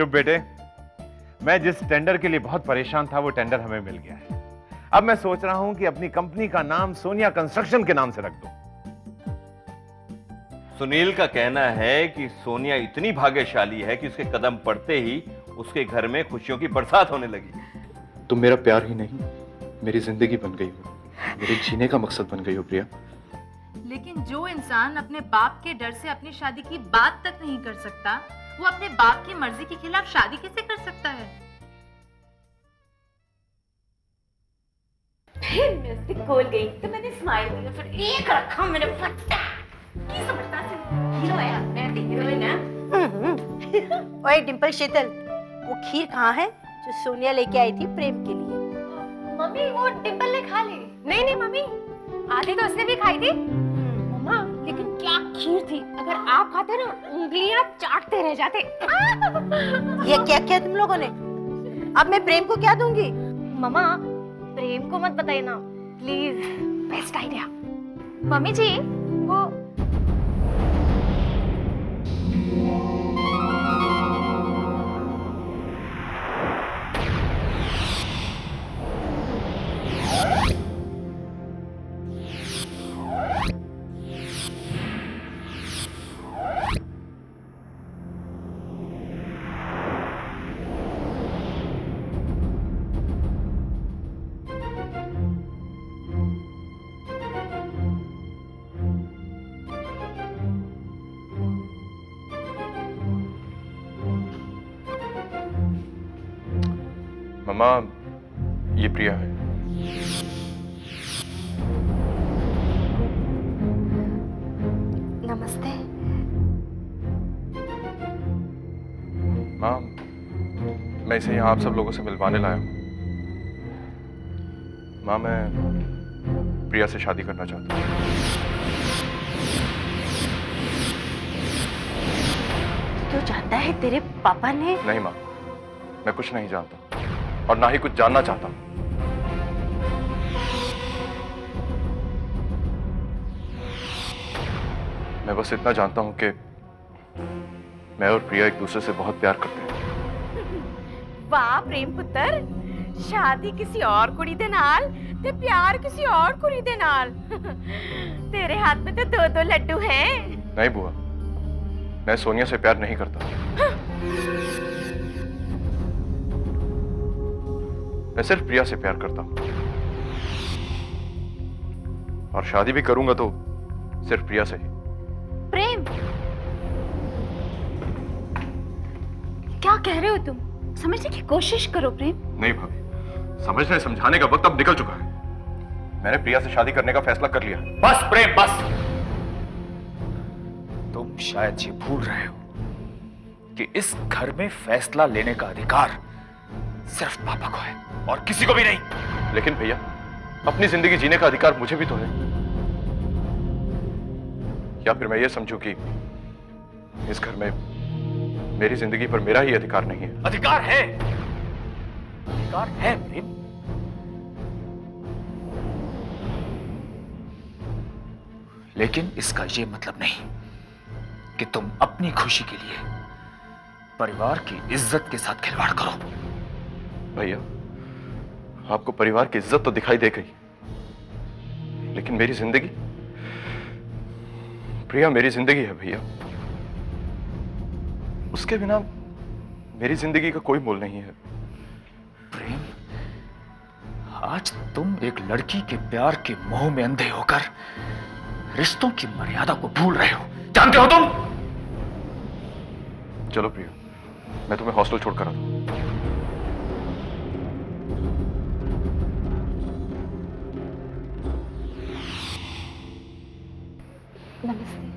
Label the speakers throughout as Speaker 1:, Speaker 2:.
Speaker 1: शुभ बेटे, मैं जिस टेंडर के लिए बहुत परेशान था वो टेंडर हमें मिल गया है। अब मैं सोच रहा हूं कि अपनी कंपनी का नाम सोनिया कंस्ट्रक्शन के नाम से रख दूं।
Speaker 2: सुनील का कहना है कि सोनिया इतनी भाग्यशाली है कि उसके कदम पड़ते ही उसके घर में खुशियों की बरसात होने लगी।
Speaker 3: तुम मेरा प्यार ही नहीं, मेरी जिंदगी बन गई हो, मेरे जीने का मकसद बन गई हो प्रिया।
Speaker 4: लेकिन जो इंसान अपने बाप के डर से अपनी शादी की बात तक नहीं कर सकता, वो अपने बाप की मर्जी के खिलाफ शादी कैसे कर सकता है?
Speaker 5: फिर मैं उसके कोल गई तो मैंने स्माइल दी और फिर एक रखा मैंने फटा की समझता से हीरो है अपने हीरोइन है।
Speaker 6: ओए डिंपल शीतल, वो खीर कहाँ है जो सोनिया लेके आई थी प्रेम के लिए?
Speaker 5: मम्मी वो डिंपल ने खा ली। नहीं नहीं मम्मी, आधी तो उसने भी खाई थी। मम्मा लेकिन क्या खीर थी, अगर आप खाते ना उंगलियां चाटते रह जाते।
Speaker 6: ये क्या किया तुम लोगों ने? अब मैं प्रेम को क्या दूंगी?
Speaker 5: मम्मा प्रेम को मत बताइए ना प्लीज, बेस्ट आइडिया। मम्मी जी वो
Speaker 3: मम्मा, ये प्रिया है।
Speaker 6: नमस्ते।
Speaker 3: माँ, मैं इसे यहाँ आप सब लोगों से मिलवाने लाया हूँ। माँ, मैं प्रिया से शादी करना चाहता हूँ।
Speaker 6: तू जानता है तेरे पापा ने?
Speaker 3: नहीं माँ, मैं कुछ नहीं जानता और ना ही कुछ जानना चाहता हूँ। मैं बस इतना जानता हूँ कि मैं और प्रिया एक दूसरे से बहुत प्यार करते हैं।
Speaker 5: वाह प्रेम पुत्र, शादी किसी और कुड़ी दे नाल ते प्यार किसी और कुड़ी दे नाल। तेरे हाथ में तो दो दो लड्डू हैं।
Speaker 3: नहीं बुआ, मैं सोनिया से प्यार नहीं करता। मैं सिर्फ प्रिया से प्यार करता हूँ और शादी भी करूंगा तो सिर्फ प्रिया से ही।
Speaker 5: प्रेम क्या कह रहे हो तुम? समझने की कोशिश करो प्रेम।
Speaker 3: नहीं भाभी, समझने समझाने का वक्त अब निकल चुका है। मैंने प्रिया से शादी करने का फैसला कर लिया।
Speaker 7: बस प्रेम बस। तुम शायद ये भूल रहे हो कि इस घर में फैसला लेने का अधिकार सिर्फ पापा को है और किसी को भी नहीं।
Speaker 3: लेकिन भैया, अपनी जिंदगी जीने का अधिकार मुझे भी तो है। या फिर मैं ये समझूं कि इस घर में मेरी जिंदगी पर मेरा ही अधिकार नहीं है?
Speaker 7: अधिकार है, अधिकार है प्रेम। लेकिन इसका यह मतलब नहीं कि तुम अपनी खुशी के लिए परिवार की इज्जत के साथ खिलवाड़ करो।
Speaker 3: भैया, आपको परिवार की इज्जत तो दिखाई दे गई, लेकिन मेरी जिंदगी, प्रिया मेरी जिंदगी है भैया। उसके बिना मेरी जिंदगी का कोई मोल नहीं है।
Speaker 7: प्रेम, आज तुम एक लड़की के प्यार के मोह में अंधे होकर रिश्तों की मर्यादा को भूल रहे हो। जानते हो तुम?
Speaker 3: चलो प्रिया, मैं तुम्हें हॉस्टल छोड़कर आता हूं।
Speaker 5: नमस्ते।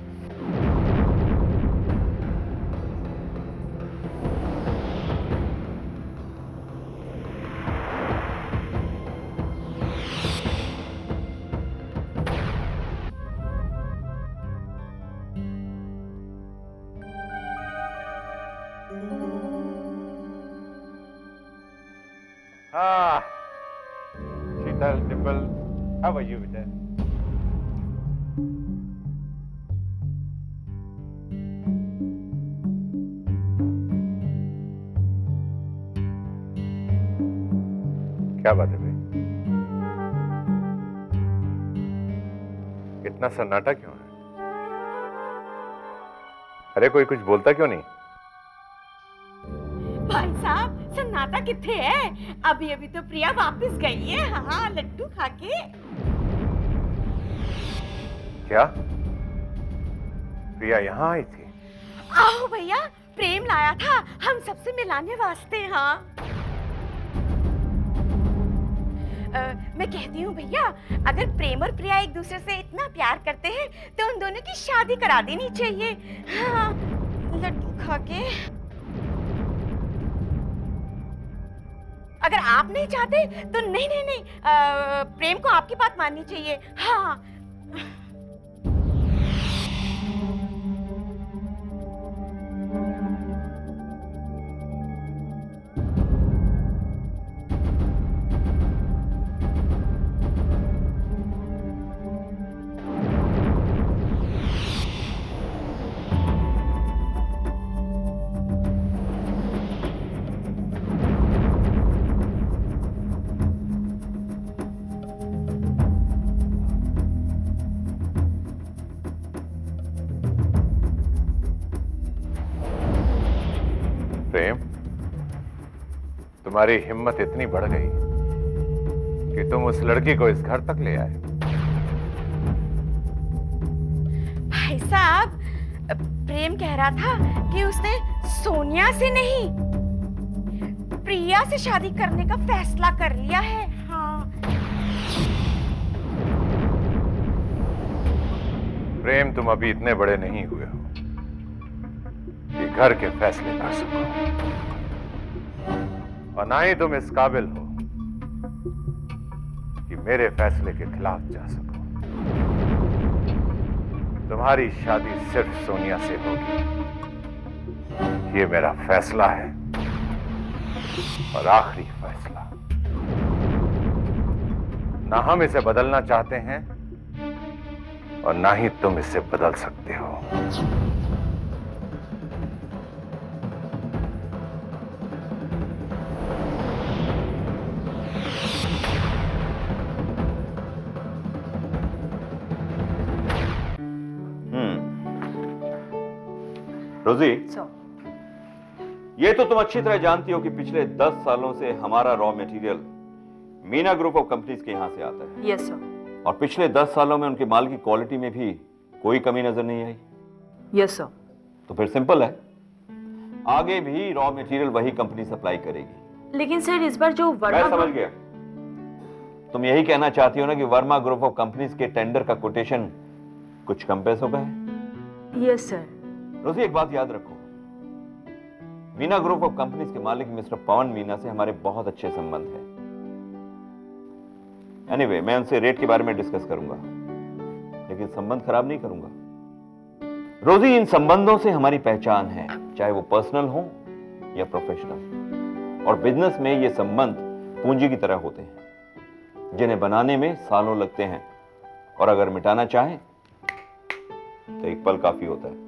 Speaker 1: Ah, Sheetal, Dimple, how are you, beta? क्या बात है भाई? इतना सन्नाटा क्यों है? अरे कोई कुछ बोलता क्यों नहीं?
Speaker 6: भाई साहब सन्नाटा किथे है? अभी अभी तो प्रिया वापस गई है। हाँ लड्डू खा के।
Speaker 1: क्या प्रिया यहाँ आई थी?
Speaker 6: आओ भैया, प्रेम लाया था हम सबसे मिलाने वास्ते। हाँ मैं कहती हूँ भैया, अगर प्रेम और प्रिया एक दूसरे से इतना प्यार करते हैं तो उन दोनों की शादी करा देनी चाहिए। हाँ लड्डू खा के। अगर आप नहीं चाहते तो नहीं नहीं नहीं, प्रेम को आपकी बात माननी चाहिए। हाँ
Speaker 1: प्रेम, तुम्हारी हिम्मत इतनी बढ़ गई कि तुम उस लड़की को इस घर तक ले आए।
Speaker 6: भाई साहब, प्रेम कह रहा था कि उसने सोनिया से नहीं प्रिया से शादी करने का फैसला कर लिया है। हाँ
Speaker 1: प्रेम, तुम अभी इतने बड़े नहीं हुए हो कि घर के फैसले कर सको, और ना ही तुम इस काबिल हो कि मेरे फैसले के खिलाफ जा सको। तुम्हारी शादी सिर्फ सोनिया से होगी, ये मेरा फैसला है, और आखिरी फैसला। ना हम इसे बदलना चाहते हैं और ना ही तुम इसे बदल सकते हो।
Speaker 2: रोजी, ये तो तुम अच्छी तरह जानती हो कि पिछले 10 सालों से हमारा raw material Meena group of companies के यहां से आता है।
Speaker 4: Yes sir.
Speaker 2: और पिछले 10 सालों में उनके माल की क्वालिटी में भी कोई कमी नजर नहीं आई।
Speaker 4: Yes sir.
Speaker 2: तो फिर सिंपल है, आगे भी रॉ मटेरियल वही कंपनी सप्लाई करेगी।
Speaker 4: लेकिन सर इस बार जो
Speaker 2: मैं समझ गया, तुम यही कहना चाहती हो ना कि वर्मा ग्रुप ऑफ कंपनीज के टेंडर का कोटेशन कुछ कम पैसों का है।
Speaker 4: Yes sir.
Speaker 2: रोजी, एक बात याद रखो, मीना ग्रुप ऑफ कंपनीज के मालिक मिस्टर पवन मीना से हमारे बहुत अच्छे संबंध हैं। एनीवे, मैं उनसे रेट के बारे में डिस्कस करूंगा, लेकिन संबंध खराब नहीं करूंगा। रोजी, इन संबंधों से हमारी पहचान है, चाहे वो पर्सनल हो या प्रोफेशनल। और बिजनेस में ये संबंध पूंजी की तरह होते हैं, जिन्हें बनाने में सालों लगते हैं, और अगर मिटाना चाहे तो एक पल काफी होता है।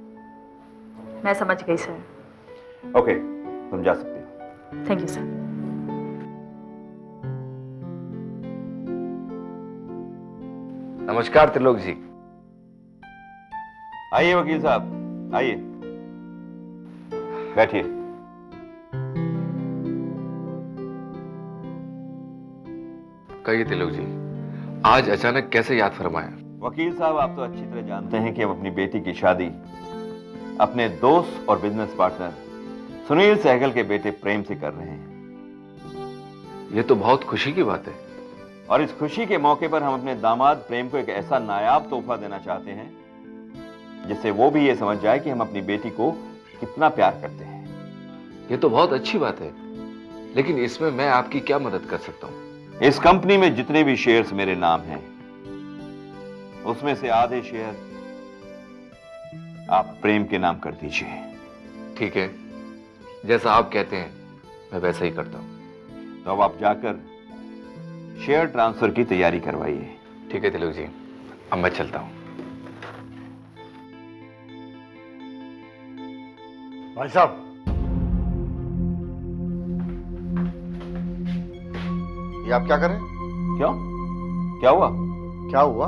Speaker 4: मैं समझ गई सर।
Speaker 2: ओके, तुम जा सकते हो।
Speaker 4: Thank you sir.
Speaker 8: नमस्कार त्रिलोक जी।
Speaker 2: आइए वकील साहब, आइए, बैठिए।
Speaker 8: कहिए त्रिलोक जी, आज अचानक कैसे याद फरमाया?
Speaker 2: वकील साहब, आप तो अच्छी तरह जानते हैं कि हम अपनी बेटी की शादी अपने दोस्त और बिजनेस पार्टनर सुनील सहगल के बेटे प्रेम से कर रहे हैं।
Speaker 8: यह तो बहुत खुशी की बात है।
Speaker 2: और इस खुशी के मौके पर हम अपने दामाद प्रेम को एक ऐसा नायाब तोहफा देना चाहते हैं जिससे वो भी ये समझ जाए कि हम अपनी बेटी को कितना प्यार करते हैं।
Speaker 8: यह तो बहुत अच्छी बात है, लेकिन इसमें मैं आपकी क्या मदद कर सकता हूं?
Speaker 2: इस कंपनी में जितने भी शेयर्स मेरे नाम हैं, उसमें से आधे शेयर आप प्रेम के नाम कर दीजिए।
Speaker 8: ठीक है, जैसा आप कहते हैं मैं वैसा ही करता हूं।
Speaker 2: तो अब आप जाकर शेयर ट्रांसफर की तैयारी करवाइए।
Speaker 8: ठीक है त्रिलोक जी, अब मैं चलता हूं।
Speaker 1: भाई साहब,
Speaker 9: ये आप क्या कर रहे हैं?
Speaker 2: क्यों? क्या हुआ?
Speaker 9: क्या हुआ?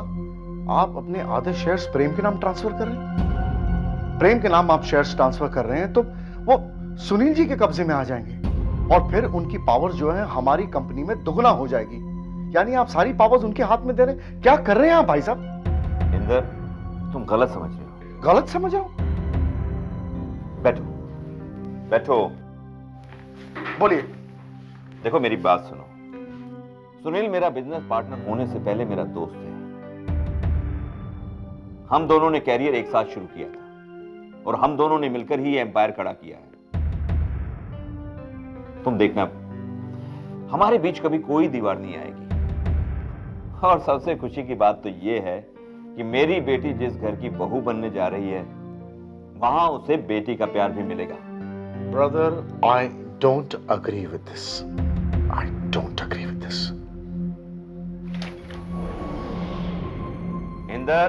Speaker 9: आप अपने आधे शेयर्स प्रेम के नाम ट्रांसफर कर रहे हैं। प्रेम के नाम आप शेयर्स ट्रांसफर कर रहे हैं तो वो सुनील जी के कब्जे में आ जाएंगे और फिर उनकी पावर जो है हमारी कंपनी में दुगना हो जाएगी। यानी आप सारी पावर्स उनके हाथ में दे रहे हैं। क्या कर रहे हैं आप भाई साहब?
Speaker 2: इंदर, तुम गलत समझ रहे हो।
Speaker 9: गलत समझ रहा हूं?
Speaker 2: बैठो, बैठो।
Speaker 9: बोलिए।
Speaker 2: देखो मेरी बात सुनो। सुनील मेरा बिजनेस पार्टनर होने से पहले मेरा दोस्त है। हम दोनों ने कैरियर एक साथ शुरू किया था और हम दोनों ने मिलकर ही एम्पायर खड़ा किया है। तुम देखना, हमारे बीच कभी कोई दीवार नहीं आएगी। और सबसे खुशी की बात तो यह है कि मेरी बेटी जिस घर की बहू बनने जा रही है वहां उसे बेटी का प्यार भी मिलेगा।
Speaker 9: Brother, I don't agree with this. I don't agree with this.
Speaker 2: Inder,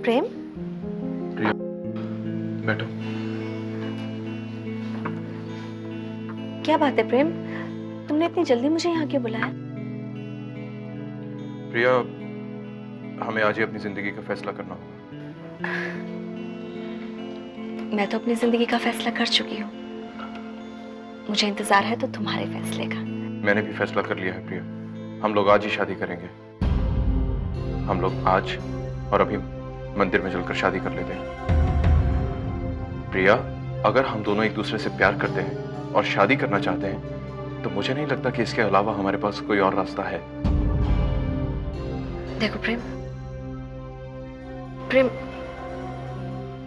Speaker 5: Prem,
Speaker 3: बैठो।
Speaker 5: क्या बात है प्रेम? तुमने इतनी जल्दी मुझे यहाँ क्यों बुलाया?
Speaker 3: प्रिया, हमें आज ही अपनी जिंदगी का फैसला करना होगा।
Speaker 5: मैं तो अपनी जिंदगी का फैसला कर चुकी हूँ। मुझे इंतजार है तो तुम्हारे फैसले का।
Speaker 3: मैंने भी फैसला कर लिया है प्रिया। हम लोग आज ही शादी करेंगे। हम लोग आज और अभी मंदिर में चलकर शादी कर लेते हैं। प्रिया, अगर हम दोनों एक दूसरे से प्यार करते हैं और शादी करना चाहते हैं तो मुझे नहीं लगता कि इसके अलावा हमारे पास कोई और रास्ता है।
Speaker 5: देखो प्रेम, प्रेम,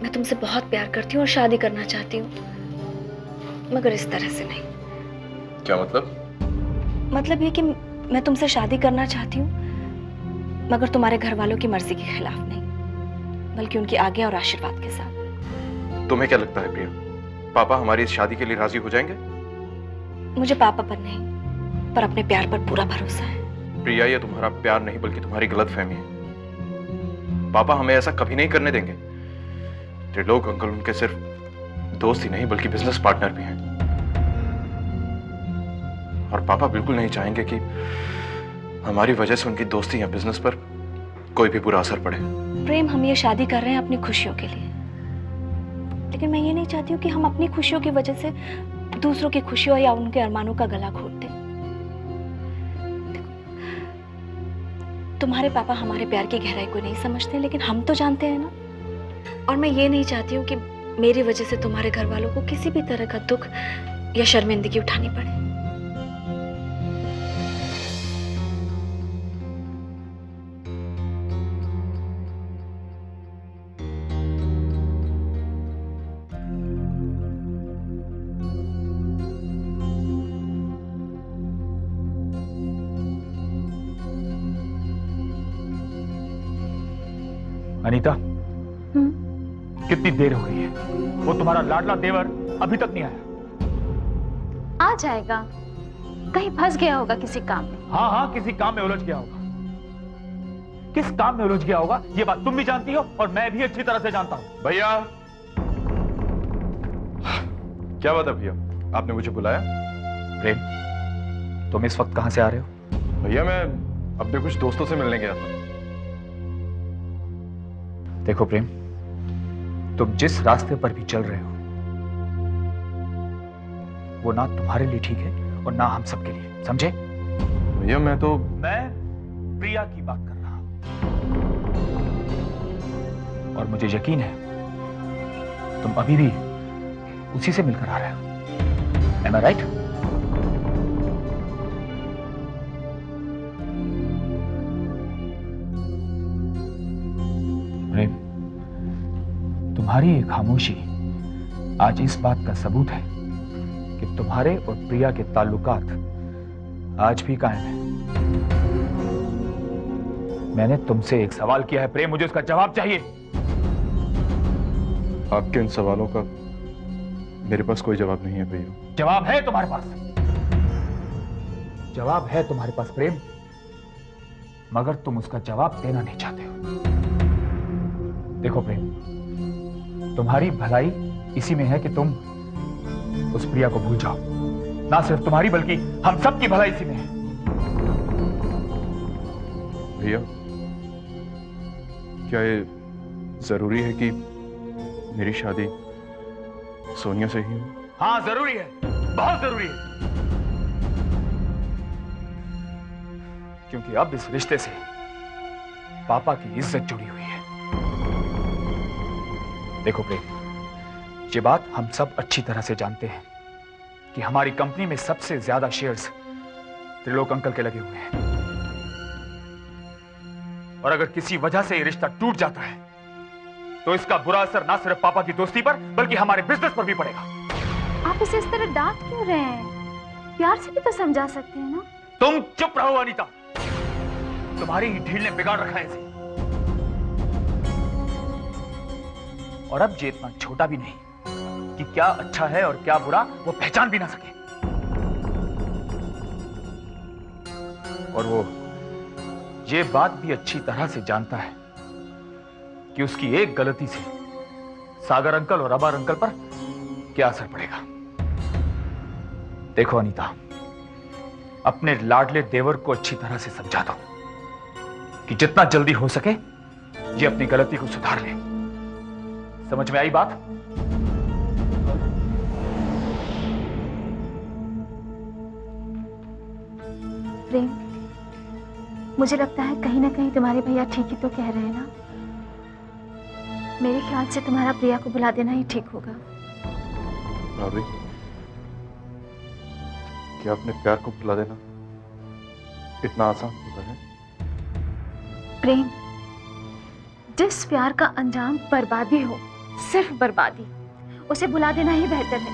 Speaker 5: मैं तुमसे बहुत प्यार करती हूँ और शादी करना चाहती हूँ, मगर इस तरह से नहीं।
Speaker 3: क्या मतलब?
Speaker 5: मतलब ये कि मैं तुमसे शादी करना चाहती हूँ मगर तुम्हारे घर वालों की मर्जी के खिलाफ नहीं, बल्कि उनकी आज्ञा और आशीर्वाद के साथ।
Speaker 3: तुम्हें क्या लगता है प्रिया, पापा हमारी इस शादी के लिए राजी हो जाएंगे?
Speaker 5: मुझे पापा पर नहीं, पर अपने प्यार पर पूरा भरोसा है।
Speaker 3: प्रिया, ये तुम्हारा प्यार नहीं बल्कि तुम्हारी गलतफहमी है। पापा हमें ऐसा कभी नहीं करने देंगे। त्रिलोक अंकल उनके सिर्फ दोस्त ही नहीं बल्कि बिजनेस पार्टनर भी हैं। और पापा बिल्कुल नहीं चाहेंगे कि हमारी वजह से उनकी दोस्ती या बिजनेस पर कोई भी बुरा असर पड़े।
Speaker 5: प्रेम, हम ये शादी कर रहे हैं अपनी खुशियों के लिए, लेकिन मैं ये नहीं चाहती हूँ कि हम अपनी खुशियों की वजह से दूसरों की खुशियों या उनके अरमानों का गला घोट दें। तुम्हारे पापा हमारे प्यार की गहराई को नहीं समझते, लेकिन हम तो जानते हैं ना। और मैं ये नहीं चाहती हूँ कि मेरी वजह से तुम्हारे घर वालों को किसी भी तरह का दुख या शर्मिंदगी उठानी पड़े।
Speaker 7: अनीता, कितनी देर हो गई है? वो तुम्हारा लाडला देवर अभी तक नहीं आया।
Speaker 10: आ जाएगा, कहीं फंस गया होगा किसी काम में।
Speaker 7: हाँ हाँ, किसी काम में उलझ गया होगा। किस काम में उलझ गया होगा ये बात तुम भी जानती हो और मैं भी अच्छी तरह से जानता हूं।
Speaker 3: भैया, क्या बात है भैया, आपने मुझे बुलाया?
Speaker 7: प्रेम, तुम इस वक्त कहां से आ रहे हो?
Speaker 3: भैया, मैं अपने कुछ दोस्तों से मिलने गया था।
Speaker 7: देखो प्रेम, तुम जिस रास्ते पर भी चल रहे हो वो ना तुम्हारे लिए ठीक है और ना हम सबके लिए, समझे?
Speaker 3: भैया, मैं
Speaker 7: प्रिया की बात कर रहा हूं और मुझे यकीन है तुम अभी भी उसी से मिलकर आ रहे हो। Am I right? प्रेम, तुम तुम्हारी ये खामोशी आज इस बात का सबूत है कि तुम्हारे और प्रिया के ताल्लुकात आज भी कायम है। मैंने तुमसे एक सवाल किया है प्रेम, मुझे उसका जवाब चाहिए।
Speaker 3: आपके इन सवालों का मेरे पास कोई जवाब नहीं है भैया।
Speaker 7: जवाब है तुम्हारे पास, जवाब है तुम्हारे पास प्रेम, मगर तुम उसका जवाब देना नहीं चाहते हो। देखो प्रेम, तुम्हारी भलाई इसी में है कि तुम उस प्रिया को भूल जाओ। ना सिर्फ तुम्हारी बल्कि हम सब की भलाई इसी में है।
Speaker 3: भैया, क्या ये जरूरी है कि मेरी शादी सोनिया से ही हो?
Speaker 7: हाँ जरूरी है, बहुत जरूरी है, क्योंकि अब इस रिश्ते से पापा की इज्जत जुड़ी हुई है। देखो प्रेम, ये बात हम सब अच्छी तरह से जानते हैं कि हमारी कंपनी में सबसे ज्यादा शेयर्स त्रिलोक अंकल के लगे हुए हैं, और अगर किसी वजह से ये रिश्ता टूट जाता है तो इसका बुरा असर ना सिर्फ पापा की दोस्ती पर बल्कि हमारे बिजनेस पर भी पड़ेगा।
Speaker 10: आप इसे इस तरह डांट क्यों रहे हैं? प्यार से भी तो समझा सकते हैं ना।
Speaker 7: तुम चुप रहो अनीता, तुम्हारी ही ढील ने बिगाड़ रखा है इसे। और अब ये इतना छोटा भी नहीं कि क्या अच्छा है और क्या बुरा वो पहचान भी ना सके। और वो ये बात भी अच्छी तरह से जानता है कि उसकी एक गलती से सागर अंकल और अबार अंकल पर क्या असर पड़ेगा। देखो अनीता, अपने लाडले देवर को अच्छी तरह से समझा दो कि जितना जल्दी हो सके ये अपनी गलती को सुधार ले। समझ में आई बात?
Speaker 10: प्रेम, मुझे लगता है कहीं ना कहीं तुम्हारे भैया ठीक ही तो कह रहे हैं ना। मेरे ख्याल से तुम्हारा प्रिया को बुला देना ही ठीक होगा।
Speaker 3: भाभी, क्या अपने प्यार को भुला देना इतना आसान होता है?
Speaker 10: प्रेम, जिस प्यार का अंजाम बर्बादी हो, सिर्फ बर्बादी, उसे भुला देना ही बेहतर है।